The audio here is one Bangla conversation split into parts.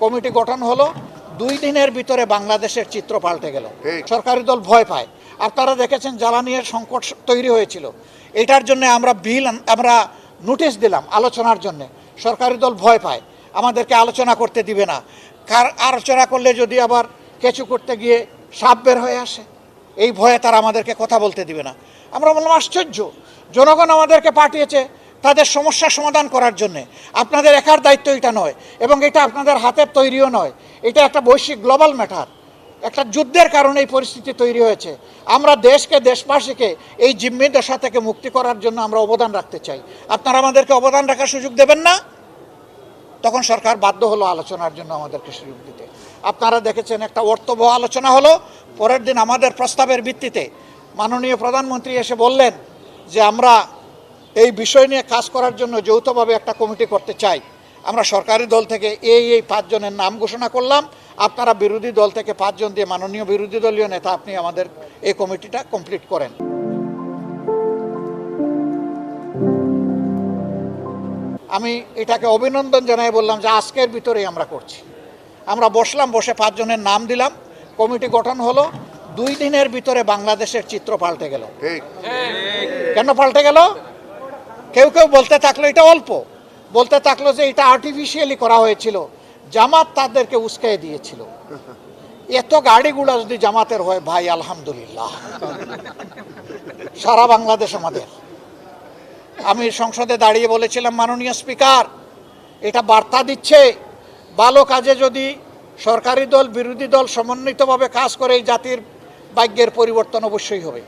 কমিটি গঠন হলো, 2 দিনের ভিতরে বাংলাদেশের চিত্র পাল্টে গেল। সরকারি দল ভয় পায়। আপনারা দেখেছেন জ্বালানির সংকট তৈরি হয়েছিল, এটার জন্য আমরা নোটিশ দিলাম আলোচনার জন্য। সরকারি দল ভয় পায়, আমাদেরকে আলোচনা করতে দিবে না। আলোচনা করলে যদি আবার কিছু করতে গিয়ে সাপ বের হয়ে আসে, এই ভয়ে তারা আমাদেরকে কথা বলতে দিবে না। আমরা বললাম আশ্চর্য, জনগণ আমাদেরকে পাঠিয়েছে তাদের সমস্যার সমাধান করার জন্যে। আপনাদের একার দায়িত্ব এটা নয়, এবং এটা আপনাদের হাতের তৈরিও নয়। এটা একটা বৈশ্বিক গ্লোবাল ম্যাটার, একটা যুদ্ধের কারণে এই পরিস্থিতি তৈরি হয়েছে। আমরা দেশকে, দেশবাসীকে এই জিম্মি দশা থেকে মুক্তি করার জন্য আমরা অবদান রাখতে চাই। আপনারা আমাদেরকে অবদান রাখার সুযোগ দেবেন না? তখন সরকার বাধ্য হলো আলোচনার জন্য আমাদেরকে সুযোগ দিতে। আপনারা দেখেছেন একটা অর্থবহ আলোচনা হলো। পরের দিন আমাদের প্রস্তাবের ভিত্তিতে মাননীয় প্রধানমন্ত্রী এসে বললেন যে আমরা এই বিষয় নিয়ে কাজ করার জন্য যৌথভাবে একটা কমিটি করতে চাই। আমরা সরকারি দল থেকে এই 5 জনের নাম ঘোষণা করলাম। আপনারা বিরোধী দল থেকে 5 জন দিয়ে, মাননীয় বিরোধী দলীয় নেতা, আপনি আমাদের এই কমিটিটা কমপ্লিট করেন। আমি এটাকে অভিনন্দন জানাই, বললাম যে আজকের ভিতরেই আমরা করছি। আমরা বসলাম, বসে 5 জনের নাম দিলাম, কমিটি গঠন হলো। 2 দিনের ভিতরে বাংলাদেশের চিত্র পাল্টে গেল। কেন পাল্টে গেল? কেউ কেউ বলতে থাকলো এটা অল্প, বলতে থাকলো যে এটা আর্টিফিশিয়ালি করা হয়েছিল, জামাত তাদেরকে উস্কাই দিয়েছিল। এত গাড়িগুলা যদি জামাতের হয়, ভাই আলহামদুলিল্লাহ, সারা বাংলাদেশ আমাদের। আমি সংসদে দাঁড়িয়ে বলেছিলাম, মাননীয় স্পিকার, এটা বার্তা দিচ্ছে ভালো কাজে যদি সরকারি দল বিরোধী দল সমন্বিতভাবে কাজ করে এই জাতির ভাগ্যের পরিবর্তন অবশ্যই হবে।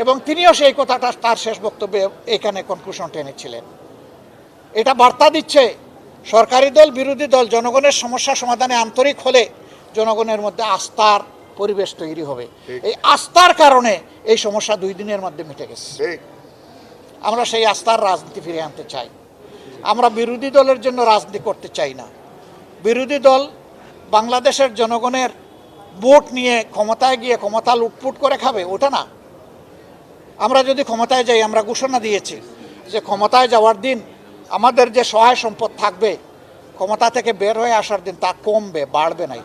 এবং তিনিও সেই কথাটা তার শেষ বক্তব্যে এখানে কনক্লুশন টেনেছিলেন। এটা বার্তা দিচ্ছে সরকারি দল বিরোধী দল জনগণের সমস্যা সমাধানে আন্তরিক হলে জনগণের মধ্যে আস্থার পরিবেশ তৈরি হবে। এই আস্থার কারণে এই সমস্যা 2 দিনের মধ্যে মিটে গেছে। আমরা সেই আস্থার রাজনীতি ফিরে আনতে চাই। আমরা বিরোধী দলের জন্য রাজনীতি করতে চাই না। বিরোধী দল বাংলাদেশের জনগণের ভোট নিয়ে ক্ষমতায় গিয়ে ক্ষমতা লুটপুট করে খাবে, ওটা না। আমরা যদি ক্ষমতায় যাই, আমরা ঘোষণা দিয়েছি যে ক্ষমতায় যাওয়ার দিন আমাদের যে সহায় সম্পদ থাকবে, ক্ষমতা থেকে বের হয়ে আসার দিন তা কমবে, বাড়বে না।